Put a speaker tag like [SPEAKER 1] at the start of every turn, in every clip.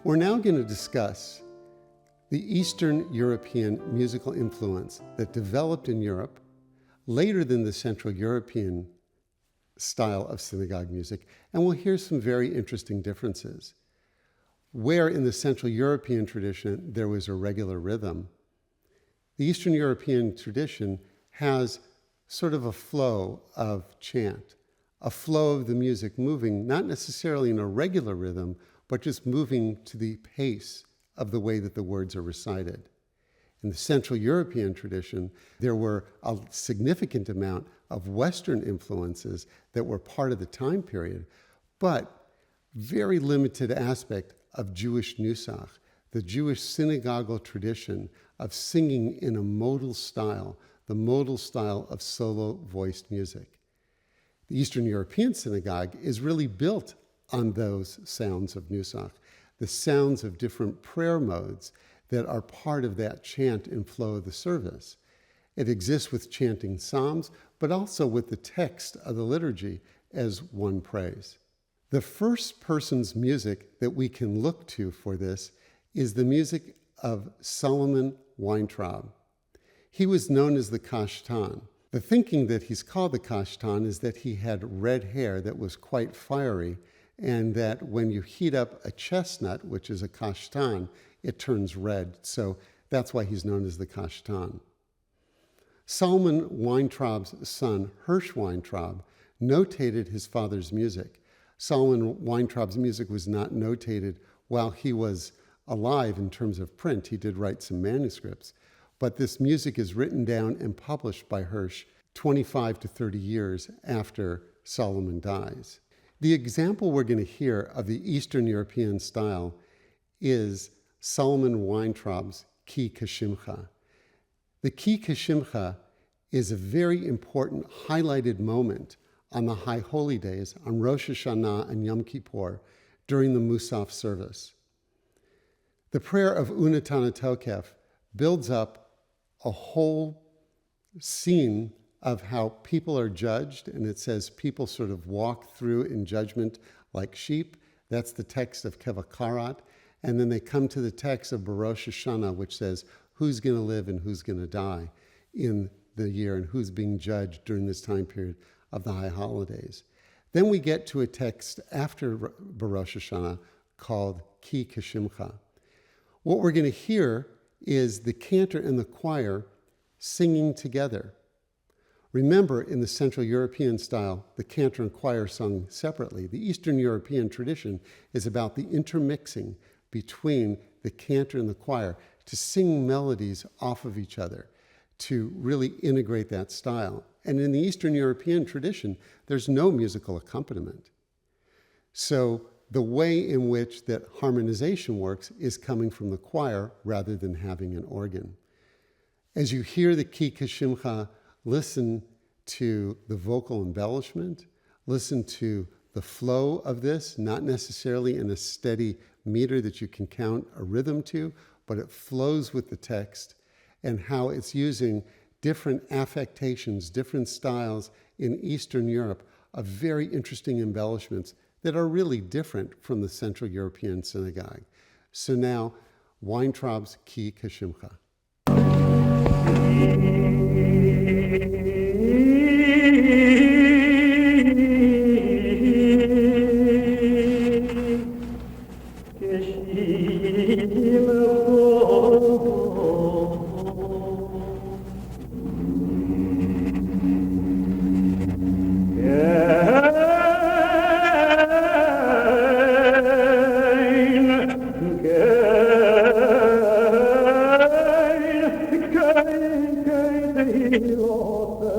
[SPEAKER 1] We're now going to discuss the Eastern European musical influence that developed in Europe later than the Central European style of synagogue music, and we'll hear some very interesting differences. Where in the Central European tradition there was a regular rhythm, the Eastern European tradition has sort of a flow of chant, a flow of the music moving not necessarily in a regular rhythm, but just moving to the pace of the way that the words are recited. In the Central European tradition, there were a significant amount of Western influences that were part of the time period, but very limited aspect of Jewish nusach, the Jewish synagogal tradition of singing in a modal style, the modal style of solo-voiced music. The Eastern European synagogue is really built on those sounds of nusach, the sounds of different prayer modes that are part of that chant and flow of the service. It exists with chanting psalms, but also with the text of the liturgy as one prays. The first person's music that we can look to for this is the music of Solomon Weintraub. He was known as the Kashtan. The thinking that he's called the Kashtan is that he had red hair that was quite fiery, and that when you heat up a chestnut, which is a kashtan, it turns red. So that's why he's known as the Kashtan. Solomon Weintraub's son, Hirsch Weintraub, notated his father's music. Solomon Weintraub's music was not notated while he was alive in terms of print. He did write some manuscripts. But this music is written down and published by Hirsch 25 to 30 years after Solomon dies. The example we're going to hear of the Eastern European style is Solomon Weintraub's Ki Kashimcha. The Ki Kashimcha is a very important highlighted moment on the High Holy Days, on Rosh Hashanah and Yom Kippur, during the Musaf service. The prayer of Unatana Tokef builds up a whole scene of how people are judged, and it says people sort of walk through in judgment like sheep. That's the text of Kevakarat. And then they come to the text of Barosh Hashanah, which says who's going to live and who's going to die in the year and who's being judged during this time period of the high holidays. Then we get to a text after Barosh Hashanah called Ki Kashimcha. What we're going to hear is the cantor and the choir singing together. Remember, in the Central European style, the cantor and choir sung separately. The Eastern European tradition is about the intermixing between the cantor and the choir to sing melodies off of each other, to really integrate that style. And in the Eastern European tradition, there's no musical accompaniment. So the way in which that harmonization works is coming from the choir rather than having an organ. As you hear the Ki Kashimcha, listen to the vocal embellishment, listen to the flow of this, not necessarily in a steady meter that you can count a rhythm to, but it flows with the text, and how it's using different affectations, different styles in Eastern Europe of very interesting embellishments that are really different from the Central European synagogue. So now, Weintraub's Ki Kashimcha.
[SPEAKER 2] Lord.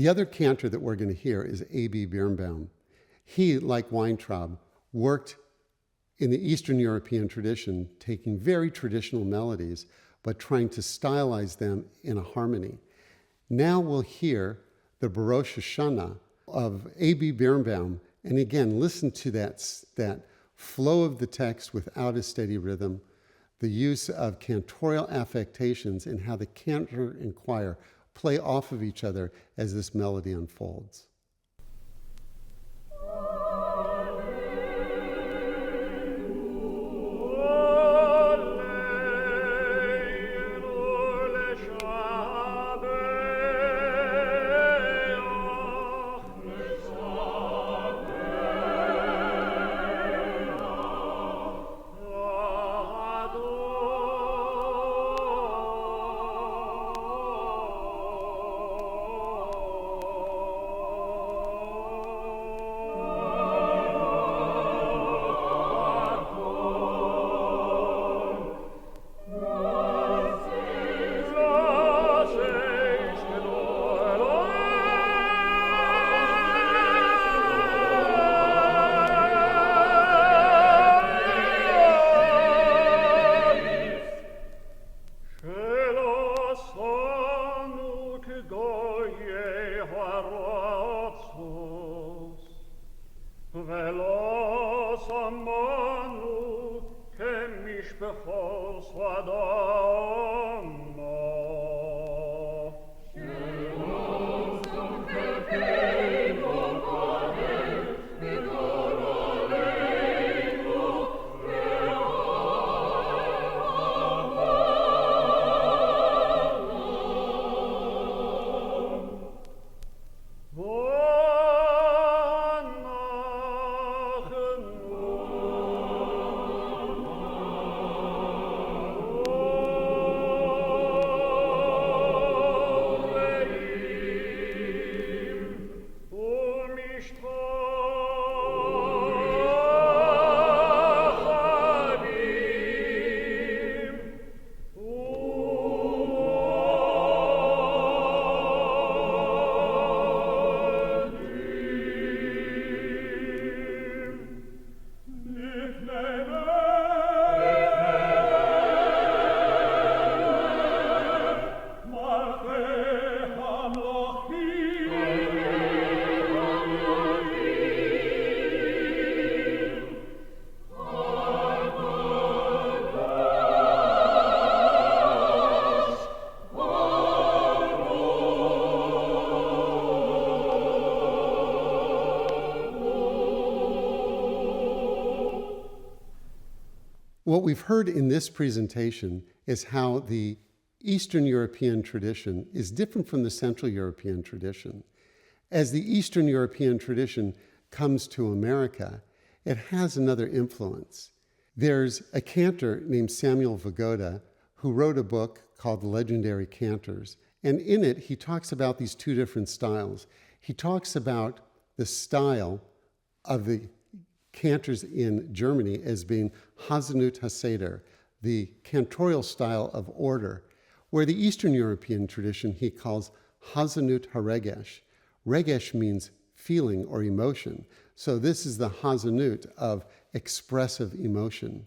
[SPEAKER 1] The other cantor that we're going to hear is A.B. Birnbaum. He, like Weintraub, worked in the Eastern European tradition, taking very traditional melodies, but trying to stylize them in a harmony. Now we'll hear the Barosh Hashanah of A.B. Birnbaum, and again, listen to that flow of the text without a steady rhythm, the use of cantorial affectations, and how the cantor and choir play off of each other as this melody unfolds. What we've heard in this presentation is how the Eastern European tradition is different from the Central European tradition. As the Eastern European tradition comes to America, it has another influence. There's a cantor named Samuel Vagoda who wrote a book called The Legendary Cantors, and in it he talks about these two different styles. He talks about the style of the cantors in Germany as being Hasanut HaSeder, the cantorial style of order, where the Eastern European tradition he calls Hasanut HaRegesh. Regesh means feeling or emotion, so this is the Hasanut of expressive emotion.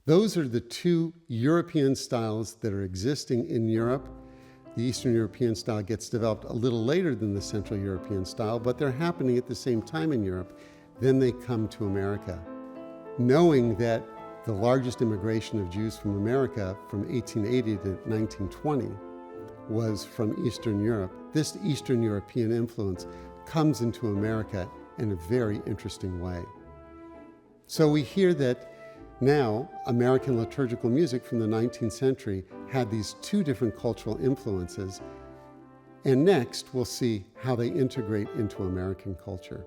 [SPEAKER 1] Those are the two European styles that are existing in Europe. The Eastern European style gets developed a little later than the Central European style, but they're happening at the same time in Europe. Then they come to America. Knowing that the largest immigration of Jews from America from 1880 to 1920 was from Eastern Europe, this Eastern European influence comes into America in a very interesting way. So we hear that now American liturgical music from the 19th century had these two different cultural influences, and next we'll see how they integrate into American culture.